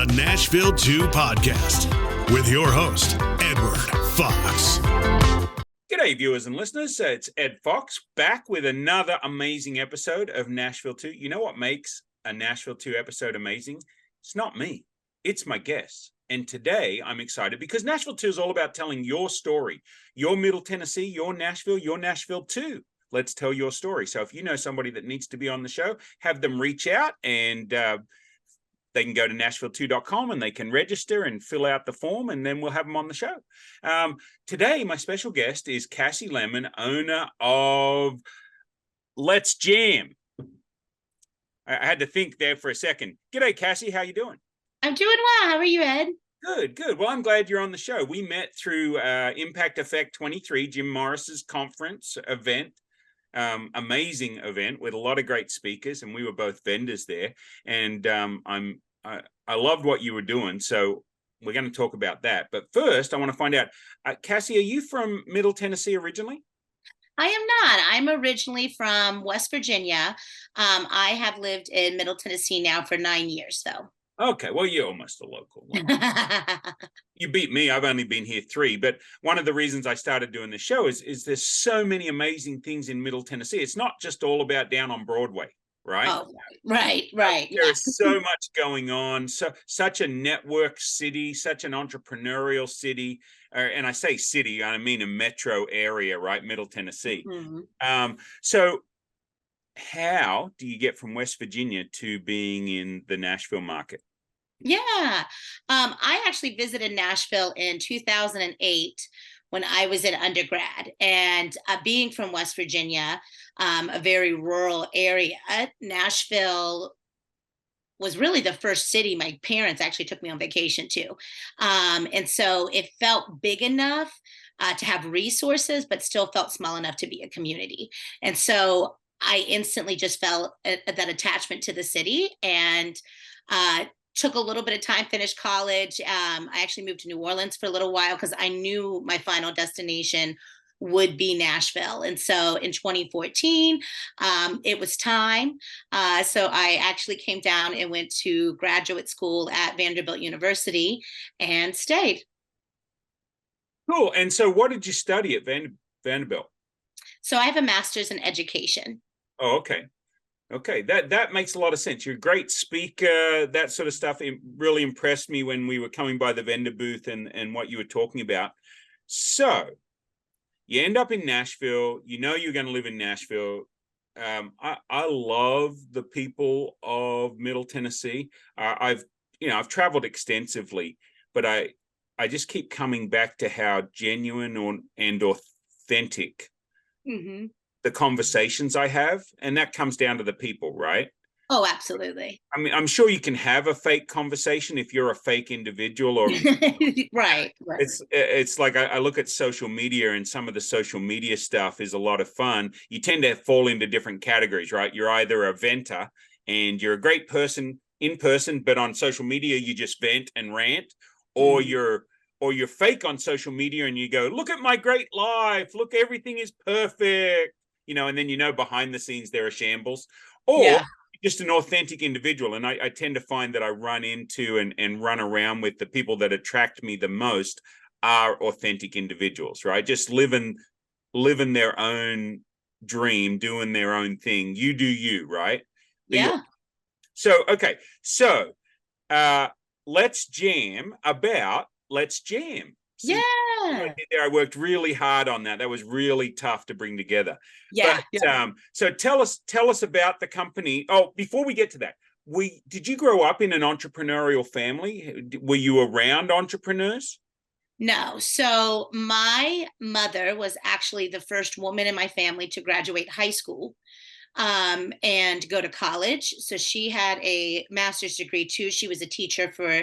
the Nashville 2 podcast with your host, Edward Fox. G'day, viewers and listeners. It's Ed Fox back with another amazing episode of Nashville 2. You know what makes a Nashville 2 episode amazing? It's not me. It's my guests. And today I'm excited because Nashville 2 is all about telling your story. Your Middle Tennessee, your Nashville 2. Let's tell your story. So if you know somebody that needs to be on the show, have them reach out and they can go to nashville2.com and they can register and fill out the form, and then we'll have them on the show. Today, my special guest is Cassie Lemon, owner of Let's Jam. I had to think there for a second. G'day, Cassie. How you doing? I'm doing well. How are you, Ed? Good. Well, I'm glad you're on the show. We met through Impact Effect 23, Jim Morris's conference event. Amazing event with a lot of great speakers, and we were both vendors there. And I loved what you were doing, so we're going to talk about that. But first, I want to find out, Cassie, are you from Middle Tennessee originally? I am not. I'm originally from West Virginia. I have lived in Middle Tennessee now for 9 years, though. Okay, well, you're almost a local. You beat me. I've only been here 3. But one of the reasons I started doing this show is there's so many amazing things in Middle Tennessee. It's not just all about down on Broadway, right? Oh, right. There is so much going on. Such a network city, such an entrepreneurial city. And I say city, I mean a metro area, right? Middle Tennessee. Mm-hmm. So how do you get from West Virginia to being in the Nashville market? Yeah. I actually visited Nashville in 2008 when I was in undergrad, and being from West Virginia, a very rural area, Nashville was really the first city my parents actually took me on vacation to. And so it felt big enough to have resources, but still felt small enough to be a community. And so I instantly just felt that attachment to the city, and took a little bit of time, finished college. I actually moved to New Orleans for a little while because I knew my final destination would be Nashville. And so in 2014, it was time. So I actually came down and went to graduate school at Vanderbilt University and stayed. Cool. And so what did you study at Vanderbilt? So I have a master's in education. Oh, okay. That makes a lot of sense. You're a great speaker, that sort of stuff. It really impressed me when we were coming by the vendor booth and what you were talking about. So you end up in Nashville. You know you're going to live in Nashville. I love the people of Middle Tennessee. I've traveled extensively, but I just keep coming back to how genuine and authentic the conversations I have, and that comes down to the people, right? Oh, absolutely. I mean, I'm sure you can have a fake conversation if you're a fake individual, or right. It's like I look at social media, and some of the social media stuff is a lot of fun. You tend to fall into different categories, right? You're either a venter and you're a great person in person, but on social media you just vent and rant, or you're fake on social media and you go, look at my great life, look, everything is perfect. And then behind the scenes there are shambles, or just an authentic individual. And I tend to find that I run into and run around with the people that attract me the most are authentic individuals, right? Just living their own dream, doing their own thing. You do you, right? Yeah. So, okay. So let's jam. See, I worked really hard on that. That was really tough to bring together. So tell us about the company. Oh, before we get to that, did you grow up in an entrepreneurial family? Were you around entrepreneurs? No. So my mother was actually the first woman in my family to graduate high school and go to college. So she had a master's degree too. She was a teacher for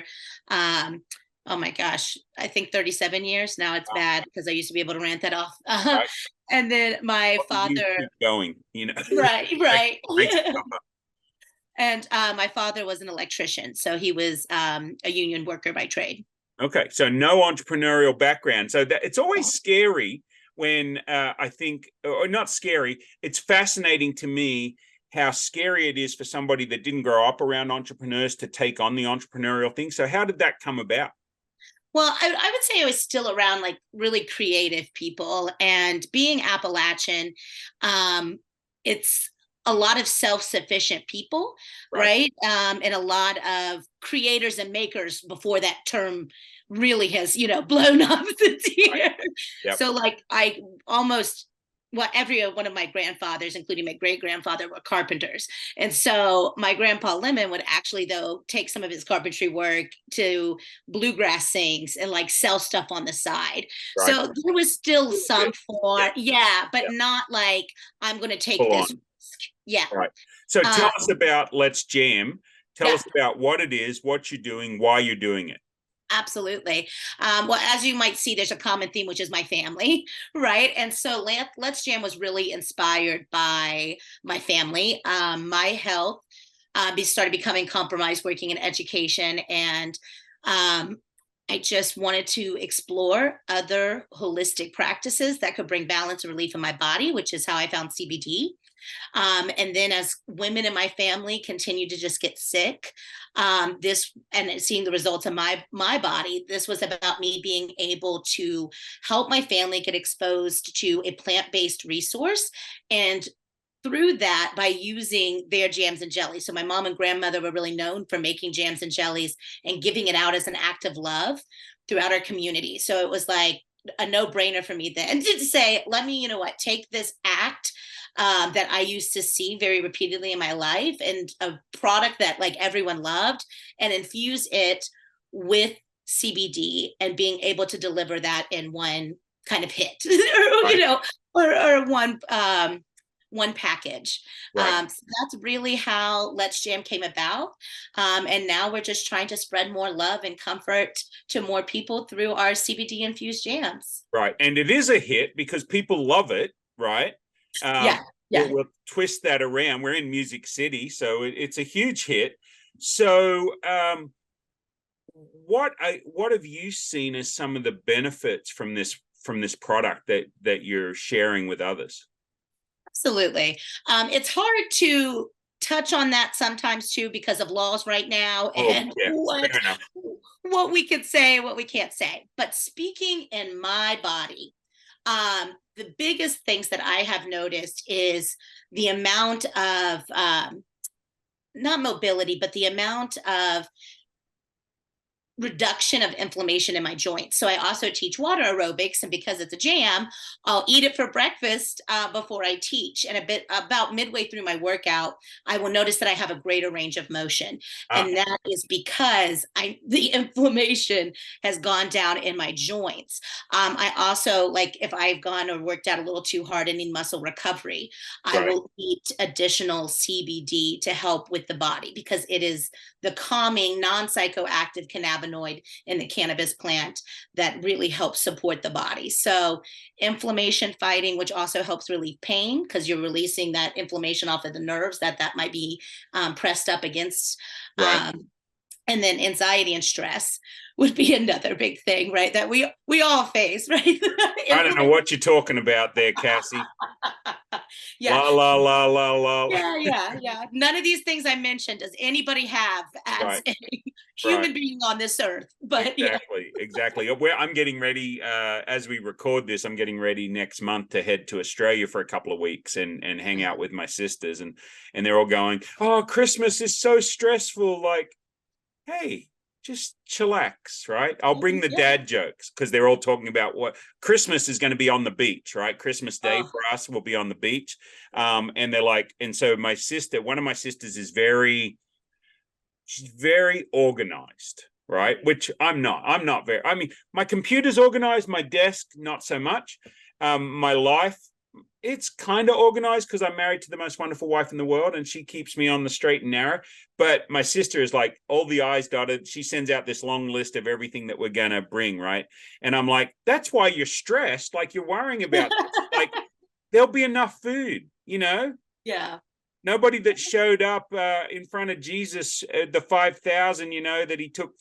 oh my gosh, I think 37 years. Now it's bad because I used to be able to rant that off. Right. And then my father. Keep going, Right. And my father was an electrician. So he was a union worker by trade. Okay. So no entrepreneurial background. So it's always scary when I think, or not scary, it's fascinating to me how scary it is for somebody that didn't grow up around entrepreneurs to take on the entrepreneurial thing. So how did that come about? Well, I would say I was still around like really creative people, and being Appalachian, it's a lot of self-sufficient people, right? And a lot of creators and makers before that term really has, blown up the tier. Right. Yep. So like I almost every one of my grandfathers, including my great grandfather, were carpenters. And so my grandpa Lemon would actually, though, take some of his carpentry work to bluegrass sings and like sell stuff on the side. Right. So there was still some but not like I'm going to take this risk. Yeah. Right. So tell us about Let's Jam. Tell us about what it is, what you're doing, why you're doing it. Absolutely. Well, as you might see, there's a common theme, which is my family, right? And so Let's Jam was really inspired by my family. My health started becoming compromised working in education, and I just wanted to explore other holistic practices that could bring balance and relief in my body, which is how I found CBD. And then as women in my family continued to just get sick, seeing the results of my body, this was about me being able to help my family get exposed to a plant-based resource, and through that by using their jams and jellies. So my mom and grandmother were really known for making jams and jellies and giving it out as an act of love throughout our community. So it was like a no-brainer for me then to say, let me, take this act that I used to see very repeatedly in my life, and a product that like everyone loved, and infuse it with CBD and being able to deliver that in one kind of hit, or one package. Right. So that's really how Let's Jam came about. And now we're just trying to spread more love and comfort to more people through our CBD infused jams. Right. And it is a hit because people love it, right? We'll twist that around. We're in Music City, so it's a huge hit. So what have you seen as some of the benefits from this product that you're sharing with others? Absolutely. It's hard to touch on that sometimes too because of laws right now and what we could say, what we can't say. But speaking in my body, the biggest things that I have noticed is the amount of not mobility, but the amount of reduction of inflammation in my joints. So I also teach water aerobics, and because it's a jam, I'll eat it for breakfast before I teach. And about midway through my workout, I will notice that I have a greater range of motion. And that is because the inflammation has gone down in my joints. I also, like if I've gone or worked out a little too hard and need muscle recovery, I will eat additional CBD to help with the body, because it is the calming, non-psychoactive cannabinoid in the cannabis plant that really helps support the body. So inflammation fighting, which also helps relieve pain because you're releasing that inflammation off of the nerves that might be pressed up against. And then anxiety and stress would be another big thing, right? That we all face, right? I don't know what you're talking about there, Cassie. La. Yeah. None of these things I mentioned does anybody have as a human being on this earth. But exactly. I'm getting ready as we record this. I'm getting ready next month to head to Australia for a couple of weeks and hang out with my sisters, and they're all going, "Oh, Christmas is so stressful." Like, hey, just chillax, right? I'll bring the dad jokes because they're all talking about what Christmas is going to be on the beach, right? Christmas Day for us will be on the beach. And they're like, and so one of my sisters is she's very organized, right? Which I'm not very, my computer's organized, my desk, not so much. My life, it's kind of organized because I'm married to the most wonderful wife in the world, and she keeps me on the straight and narrow. But my sister is like all the I's dotted. She sends out this long list of everything that we're going to bring, right? And I'm like, that's why you're stressed. Like, you're worrying about this. Like, there'll be enough food, Yeah. Nobody that showed up in front of Jesus, the 5,000, that he took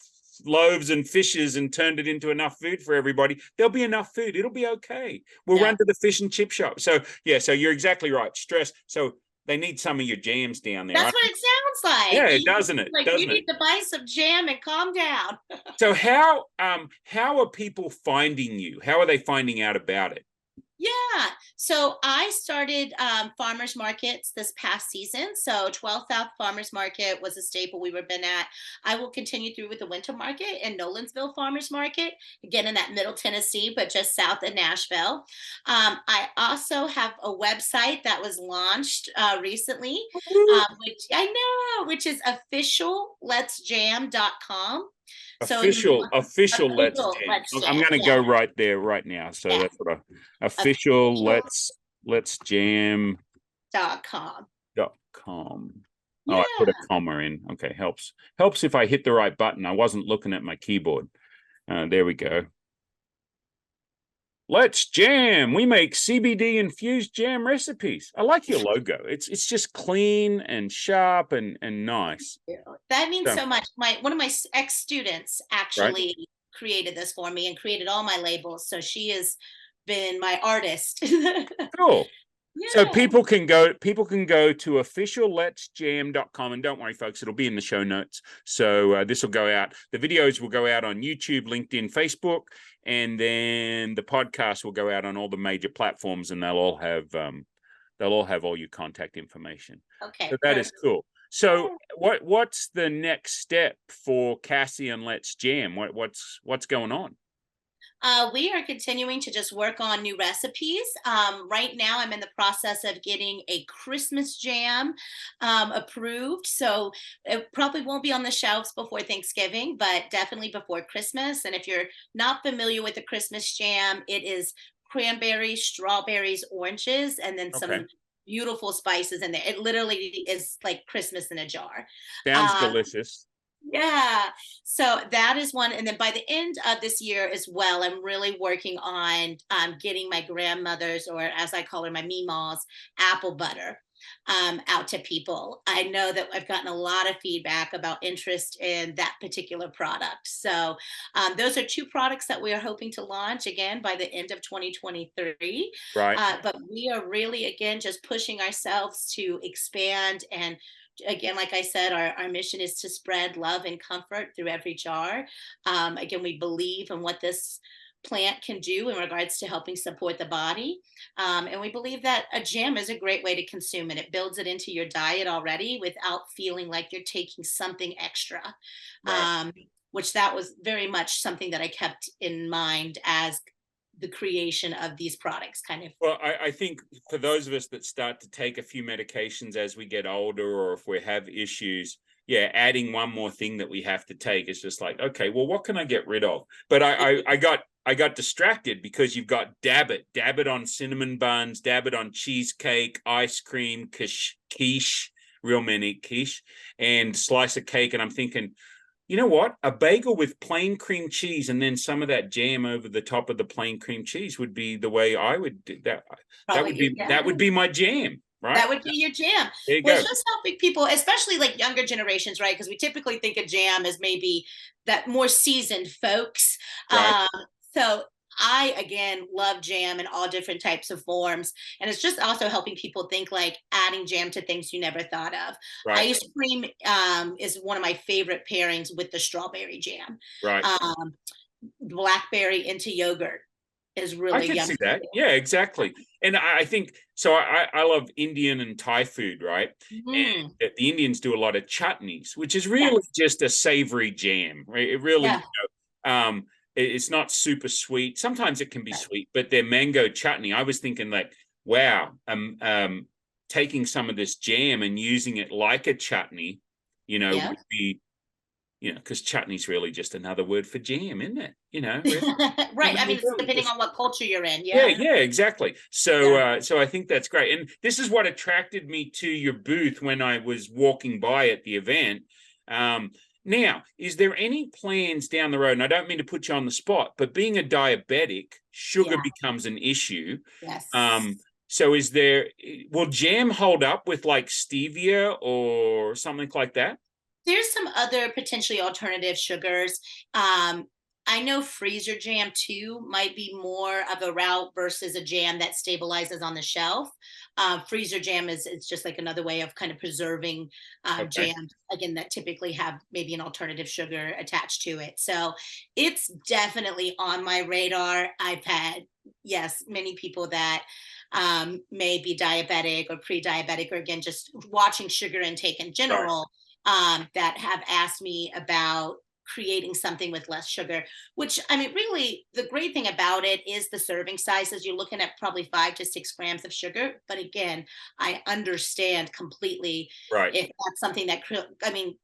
loaves and fishes and turned it into enough food for everybody. There'll be enough food. It'll be okay. We'll run to the fish and chip shop. So you're exactly right. Stress. So They need some of your jams down there. That's what it sounds like. Yeah, doesn't it? Like, Doesn't you need it? to buy some jam and calm down. So how are people finding you? How are they finding out about it? Yeah. So I started farmers markets this past season. So 12 South Farmers Market was a staple we've been at. I will continue through with the winter market and Nolanville Farmers Market, again in that middle Tennessee, but just south of Nashville. I also have a website that was launched recently, which is officialletsjam.com. Official Let's Jam. Let's Jam. I'm going to go right there right now. So that's what official Let's Jam .com. .com. Oh, I put a comma in. Okay, helps if I hit the right button. I wasn't looking at my keyboard. There we go. Let's jam. We make CBD infused jam recipes. I like your logo. It's just clean and sharp and nice. That means so much. One of my ex-students actually created this for me and created all my labels. So she has been my artist. Cool. Yeah. So people can go to officialletsjam.com, and don't worry, folks, it'll be in the show notes. So this will go out. The videos will go out on YouTube, LinkedIn, Facebook, and then the podcast will go out on all the major platforms, and they'll all have all your contact information. Okay. So that is cool. So what's the next step for Cassie and Let's Jam? What's going on? We are continuing to just work on new recipes. Right now, I'm in the process of getting a Christmas jam approved. So it probably won't be on the shelves before Thanksgiving, but definitely before Christmas. And if you're not familiar with the Christmas jam, it is cranberries, strawberries, oranges, and then some beautiful spices in there. It literally is like Christmas in a jar. Sounds delicious. Yeah. So that is one. And then by the end of this year as well, I'm really working on getting my grandmother's, or as I call her, my Meemaw's apple butter out to people. I know that I've gotten a lot of feedback about interest in that particular product. So those are two products that we are hoping to launch again by the end of 2023. Right. But we are really, again, just pushing ourselves to expand. And again, like I said, our mission is to spread love and comfort through every jar. Again, we believe in what this plant can do in regards to helping support the body. And we believe that a jam is a great way to consume it. It builds it into your diet already without feeling like you're taking something extra, which that was very much something that I kept in mind as the creation of these products kind of. Well, I think for those of us that start to take a few medications as we get older, or if we have issues, adding one more thing that we have to take is just like, okay, well, what can I get rid of? But I got distracted because you've got dab it on cinnamon buns, dab it on cheesecake, ice cream, quiche, real men eat quiche, and slice of cake. And I'm thinking, you know what? A bagel with plain cream cheese and then some of that jam over the top of the plain cream cheese would be the way I would do that. That would be my jam, right? That would be your jam. There you go. It's just helping people, especially like younger generations, right? Because we typically think of jam as maybe that more seasoned folks. Right. So I, again, love jam in all different types of forms. And it's just also helping people think like adding jam to things you never thought of. Right. Ice cream is one of my favorite pairings with the strawberry jam. Right. Blackberry into yogurt is really yummy. I can see that. Yeah, exactly. And I think, so I love Indian and Thai food, right? And the Indians do a lot of chutneys, which is really just a savory jam, right? It really, it's not super sweet. Sometimes it can be sweet, but their mango chutney, I was thinking like, wow, taking some of this jam and using it like a chutney, would be, because chutney's really just another word for jam, isn't it? Right. I mean, depending on what culture you're in. Yeah, exactly. So, so I think that's great. And this is what attracted me to your booth when I was walking by at the event. Now, is there any plans down the road? And I don't mean to put you on the spot, but being a diabetic, sugar becomes an issue. Yes. So will jam hold up with like stevia or something like that? There's some other potentially alternative sugars. I know freezer jam too might be more of a route versus a jam that stabilizes on the shelf. Freezer jam is it's just like another way of kind of preserving Okay. jams again that typically have maybe an alternative sugar attached to it. So it's definitely on my radar. I've had yes many people that may be diabetic or pre-diabetic or again just watching sugar intake in Right. general that have asked me about creating something with less sugar, which I mean, really, the great thing about it is the serving sizes. You're looking at probably 5 to 6 grams of sugar. But again, I understand completely Right. if that's something that, I mean,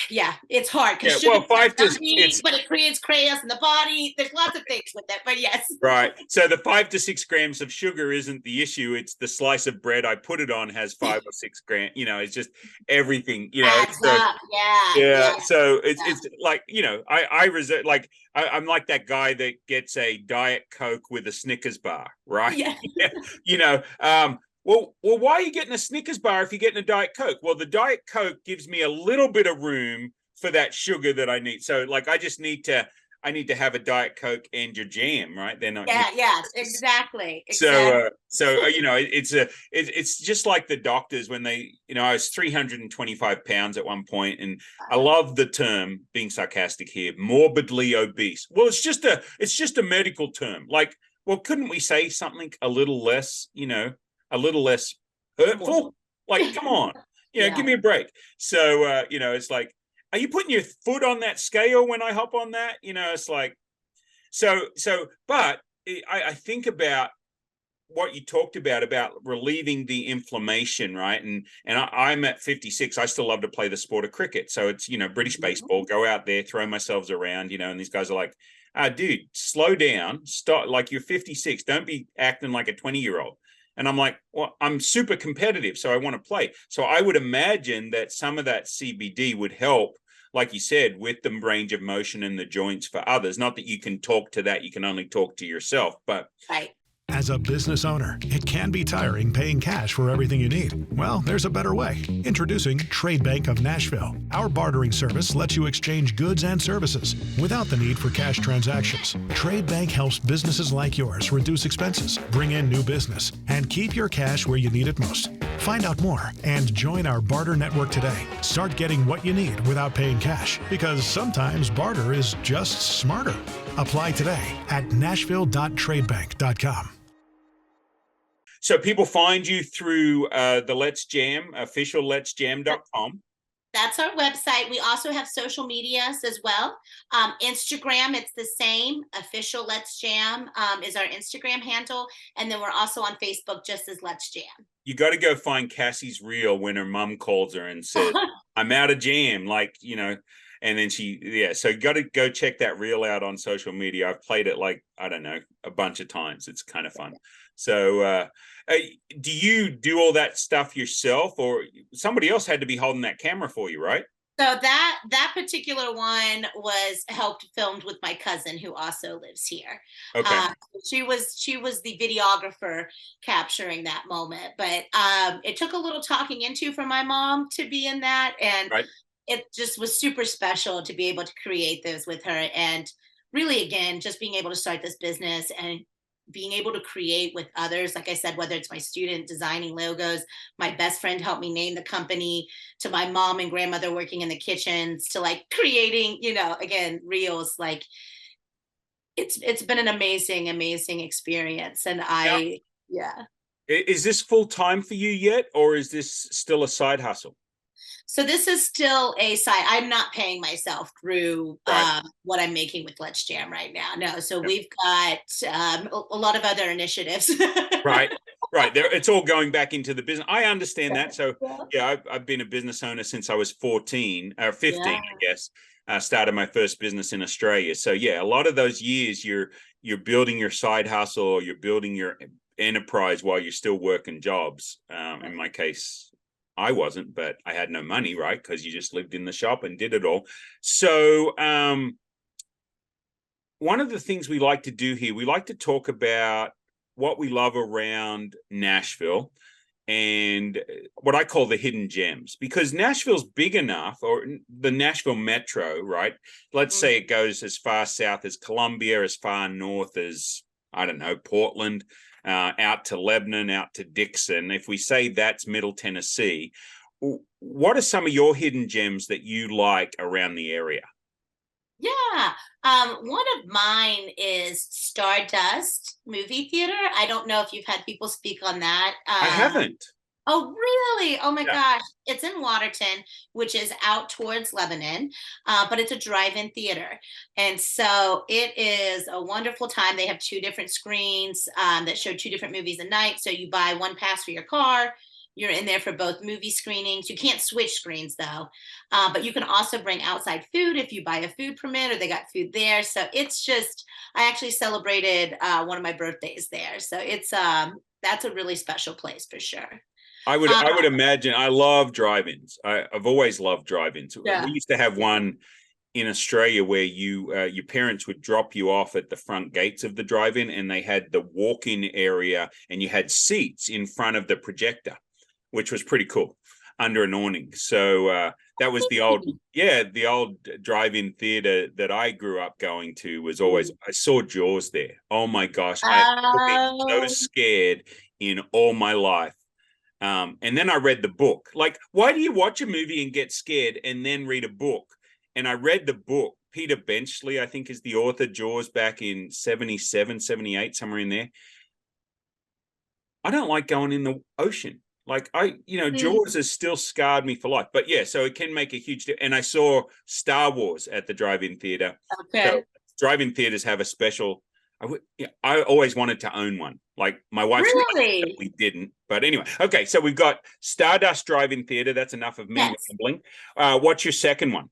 yeah, it's hard because Yeah. sugar Well, is five to yummy, it's but it creates chaos in the body. There's lots of things with that, but yes. right. So the 5 to 6 grams of sugar isn't the issue. It's the slice of bread I put it on has 5 or 6 grams. It's just everything. Adds So up. Yeah, yeah. yeah, So it's yeah. it's like I reserve like I'm like that guy that gets a Diet Coke with a Snickers bar, right? Yeah. Yeah. You know. Well, why are you getting a Snickers bar if you're getting a Diet Coke? Well, the Diet Coke gives me a little bit of room for that sugar that I need. So, like, I need to have a Diet Coke and your jam, right? They're not. Yeah, yes, exactly, So, exactly. it's just like the doctors when they, I was 325 pounds at one point, and I love the term, being sarcastic here, morbidly obese. Well, it's just a medical term. Like, well, couldn't we say something a little less, a little less hurtful? Like, come on, Yeah. give me a break. So, it's like, are you putting your foot on that scale when I hop on that? It's like, but I think about what you talked about relieving the inflammation, right? And I'm at 56. I still love to play the sport of cricket. So it's, British baseball, go out there, throw myself around, and these guys are like, dude, slow down, stop. Like, you're 56. Don't be acting like a 20-year-old. And I'm like, well, I'm super competitive, so I want to play. So I would imagine that some of that CBD would help, like you said, with the range of motion and the joints for others. Not that you can talk to that, you can only talk to yourself, but Right. As a business owner, it can be tiring paying cash for everything you need. Well, there's a better way. Introducing Trade Bank of Nashville. Our bartering service lets you exchange goods and services without the need for cash transactions. Trade Bank helps businesses like yours reduce expenses, bring in new business, and keep your cash where you need it most. Find out more and join our barter network today. Start getting what you need without paying cash, because sometimes barter is just smarter. Apply today at nashville.tradebank.com. So people find you through the Let's Jam, official letsjam.com. That's our website. We also have social medias as well. Instagram, it's the same. Official Let's Jam is our Instagram handle. And then we're also on Facebook just as Let's Jam. You got to go find Cassie's reel when her mom calls her and says, I'm out of jam. Like, and then so you got to go check that reel out on social media. I've played it like, I don't know, a bunch of times. It's kind of fun. So do you do all that stuff yourself, or somebody else had to be holding that camera for you, right? So that particular one was filmed with my cousin who also lives here. Okay. She was the videographer capturing that moment, but it took a little talking into for my mom to be in that, and right. It just was super special to be able to create those with her, and really, again, just being able to start this business and being able to create with others. Like I said, whether it's my student designing logos, my best friend helped me name the company, to my mom and grandmother working in the kitchens, to like creating, again, reels. Like it's been an amazing experience. And yeah. Is this full time for you yet, or is this still a side hustle? So this is still a side. I'm not paying myself through what I'm making with Let's Jam right now. No. So we've got a lot of other initiatives. Right. It's all going back into the business. I understand that. So I've been a business owner since I was 15 or 15, I guess. Started my first business in Australia. So a lot of those years you're building your side hustle, or you're building your enterprise while you're still working jobs. In my case, I wasn't, but I had no money, right? Because you just lived in the shop and did it all. So one of the things we like to do here, we like to talk about what we love around Nashville. and what I call the hidden gems, because Nashville's big enough, or the Nashville metro, right? Let's say it goes as far south as Columbia, as far north as, I don't know, Portland, out to Lebanon, out to Dixon. If we say that's Middle Tennessee, what are some of your hidden gems that you like around the area? Yeah. One of mine is Stardust movie theater. I don't know if you've had people speak on that. I haven't. Oh, really? Oh my Yeah. gosh. It's in Watertown, which is out towards Lebenon, but it's a drive-in theater. And so it is a wonderful time. They have two different screens that show two different movies a night. So you buy one pass for your car. You're in there for both movie screenings. You can't switch screens though, but you can also bring outside food if you buy a food permit, or they got food there. So it's just, I actually celebrated one of my birthdays there. So it's that's a really special place for sure. I would imagine. I love drive-ins. I've always loved drive-ins. Yeah. We used to have one in Australia where your parents would drop you off at the front gates of the drive-in, and they had the walk-in area, and you had seats in front of the projector, which was pretty cool, under an awning. So that was the old drive-in theater that I grew up going to. Was always, I saw Jaws there. Oh my gosh, I've been so scared in all my life. And then I read the book. Like, why do you watch a movie and get scared and then read a book? And I read the book. Peter Benchley, I think, is the author. Jaws, back in 77, 78, somewhere in there. I don't like going in the ocean. Like, Jaws has still scarred me for life. But yeah, so it can make a huge difference. And I saw Star Wars at the drive-in theater. Okay. So drive-in theaters have a special. I always wanted to own one. Like, my wife, really? We didn't. But anyway, okay. So we've got Stardust Drive-in Theater. That's enough of me rambling. What's your second one?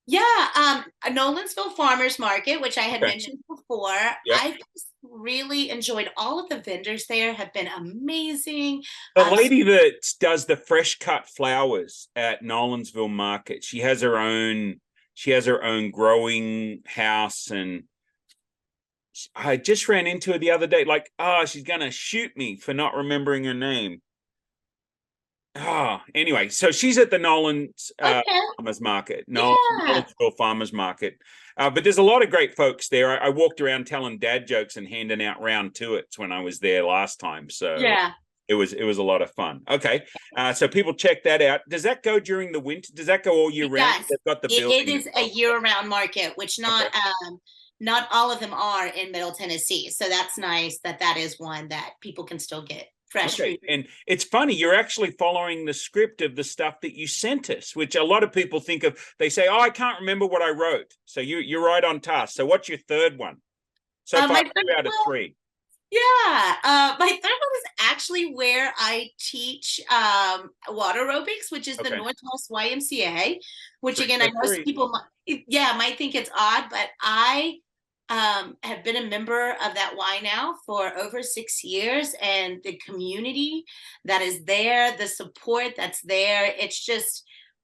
Yeah, Nolanville Farmers Market, which I had mentioned before. Yep. I just really enjoyed all of the vendors there, have been amazing. The lady that does the fresh cut flowers at Nolanville Market, she has her own growing house, and I just ran into her the other day. Like, she's gonna shoot me for not remembering her name. Anyway, so she's at the Nolan's Farmers Market, Nolanville Farmers Market. But there's a lot of great folks there. I walked around telling dad jokes and handing out round tuits when I was there last time. So yeah, it was a lot of fun. Okay, so people check that out. Does that go during the winter? Does that go all year round? They've got the it is a year-round market, which not all of them are in Middle Tennessee. So that's nice that is one that people can still get fresh food. And it's funny, you're actually following the script of the stuff that you sent us, which a lot of people think of. They say, I can't remember what I wrote. So you're right on task. So what's your third one? So far, 2 out of 3. Yeah, my third one is actually where I teach water aerobics, which is the Northwest YMCA, which again, I know some people might think it's odd, but I have been a member of that Y now for over 6 years, and the community that is there, the support that's there, it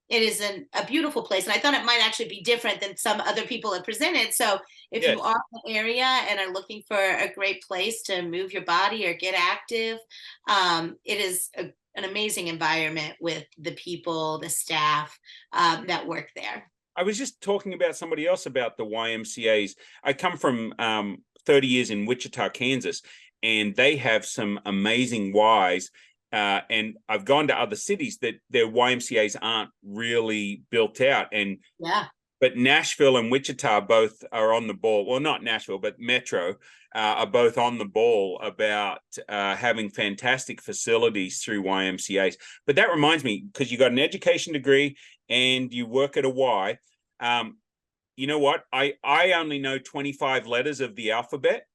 is a beautiful place. And I thought it might actually be different than some other people have presented. So if you are in the area and are looking for a great place to move your body or get active, it is an amazing environment with the people, the staff that work there. I was just talking about somebody else about the YMCAs. I come from 30 years in Wichita, Kansas, and they have some amazing Ys. And I've gone to other cities that their YMCAs aren't really built out. And but Nashville and Wichita both are on the ball. Well, not Nashville, but Metro are both on the ball about having fantastic facilities through YMCAs. But that reminds me, because you got an education degree and you work at a Y. You know what? I only know 25 letters of the alphabet.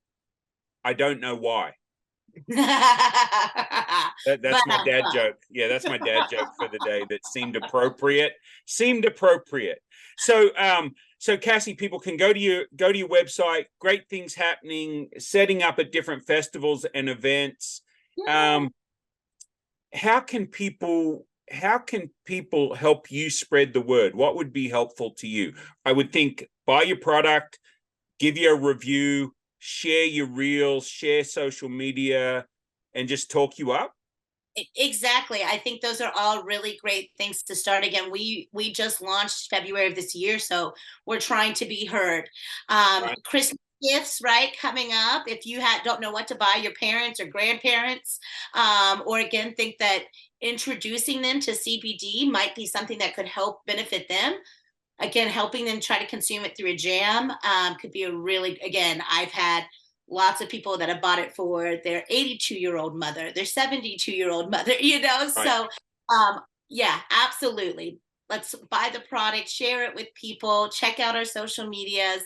I don't know why. That's my dad joke. Yeah, that's my dad joke for the day. That seemed appropriate. So Cassie, people can go to your website. Great things happening, setting up at different festivals and events. How can people help you spread the word? What would be helpful to you? I would think buy your product, give you a review, share your reels, share social media, and just talk you up. Exactly. I think those are all really great things to start. Again, we just launched February of this year, so we're trying to be heard. Right. Christmas gifts, right, coming up. If you don't know what to buy your parents or grandparents, or again think that introducing them to CBD might be something that could help benefit them. Again, helping them try to consume it through a jam could be a really, again, I've had lots of people that have bought it for their 82-year-old mother, their 72-year-old mother, Right. So, yeah, absolutely. Let's buy the product, share it with people, check out our social medias.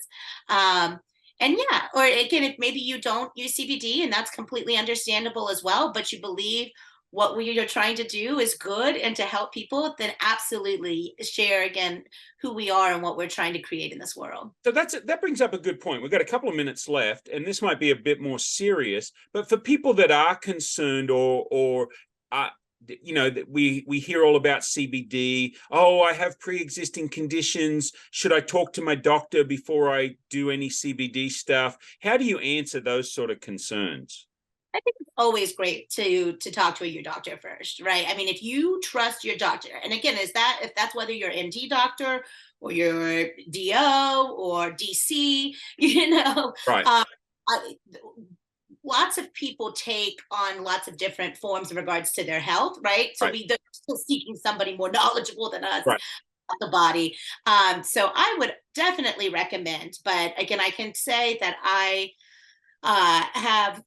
And yeah, or again, if maybe you don't use CBD and that's completely understandable as well, but you believe what we are trying to do is good and to help people, then absolutely share again who we are and what we're trying to create in this world. So that brings up a good point. We've got a couple of minutes left, and this might be a bit more serious, but for people that are concerned or that we hear all about CBD. Oh, I have pre-existing conditions. Should I talk to my doctor before I do any CBD stuff? How do you answer those sort of concerns? I think it's always great to talk to your doctor first, right? I mean, if you trust your doctor, and again, if that's whether you're MD doctor or your DO or DC, Right. I, lots of people take on lots of different forms in regards to their health, right? So Right. they're still seeking somebody more knowledgeable than us Right. about the body. So I would definitely recommend, but again, I can say that I have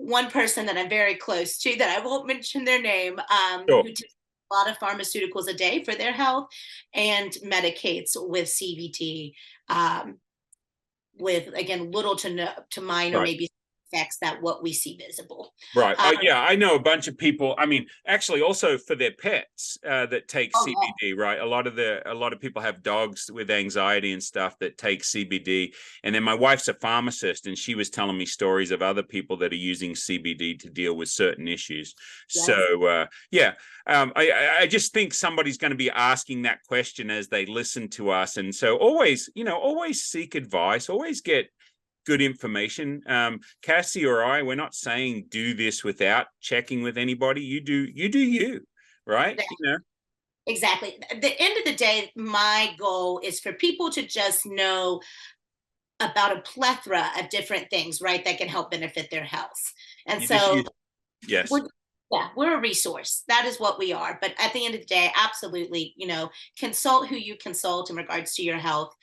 one person that I'm very close to that I won't mention their name, Sure. who takes a lot of pharmaceuticals a day for their health and medicates with CBT, with again little to minor Right. maybe effects that what we see visible. Right. Yeah, I know a bunch of people. I mean, actually, also for their pets that take Oh, CBD. Right. A lot of people have dogs with anxiety and stuff that take CBD. And then my wife's a pharmacist, and she was telling me stories of other people that are using CBD to deal with certain issues. yes. So yeah, I just think somebody's going to be asking that question as they listen to us, and so always seek advice, always get good information. Cassie or we're not saying do this without checking with anybody. You do you, right? Exactly. At the end of the day, my goal is for people to just know about a plethora of different things, right, that can help benefit their health. And so yes. we're a resource. That is what we are. But at the end of the day, absolutely, consult who you consult in regards to your health.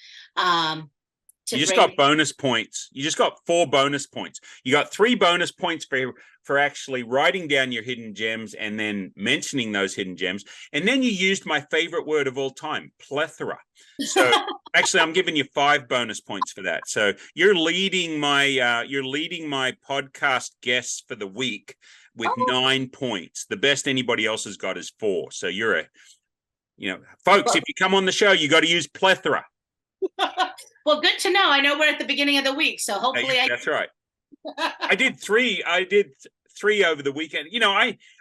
You just got bonus points. You just got 4 bonus points. You got 3 bonus points for actually writing down your hidden gems and then mentioning those hidden gems. And then you used my favorite word of all time, plethora. So actually, I'm giving you 5 bonus points for that. So you're leading my podcast guests for the week with 9 points. The best anybody else has got is 4. So you're folks, if you come on the show, you got to use plethora. Well, good to know. I know we're at the beginning of the week, so hopefully that's right. I did 3 over the weekend.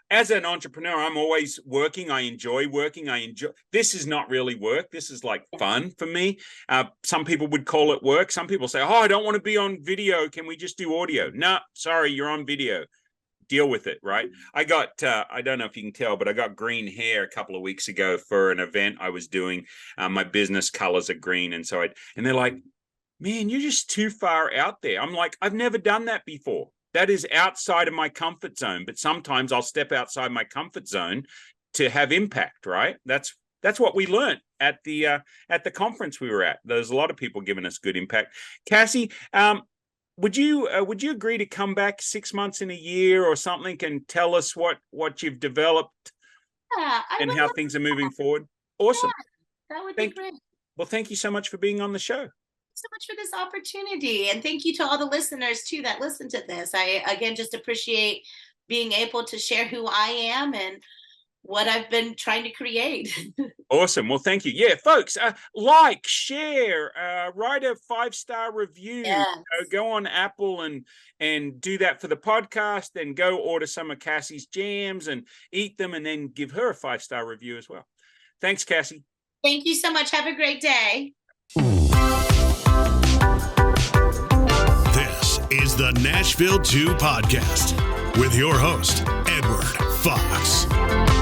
As an entrepreneur, I'm always working. I enjoy working. This is not really work. This is like fun for me. Some people would call it work. Some people say, oh, I don't want to be on video. Can we just do audio? No, sorry, you're on video. Deal with it, right? I got, I don't know if you can tell, but I got green hair a couple of weeks ago for an event I was doing. My business colors are green. And they're like, man, you're just too far out there. I'm like, I've never done that before. That is outside of my comfort zone. But sometimes I'll step outside my comfort zone to have impact, right? That's what we learned at the conference we were at. There's a lot of people giving us good impact. Cassie, would you agree to come back 6 months in a year or something and tell us what you've developed and how things are moving forward? Awesome. Yeah, that would be great. Well, thank you so much for being on the show. So much for this opportunity, and thank you to all the listeners too that listen to this. I again just appreciate being able to share who I am and what I've been trying to create. Awesome. Well, thank you. Yeah, folks, like, share, write a 5-star review. Yes. Go on Apple and do that for the podcast. Then go order some of Cassie's jams and eat them, and then give her a 5-star review as well. Thanks, Cassie. Thank you so much. Have a great day. This is the Nashville 2 podcast with your host, Edward. Fox.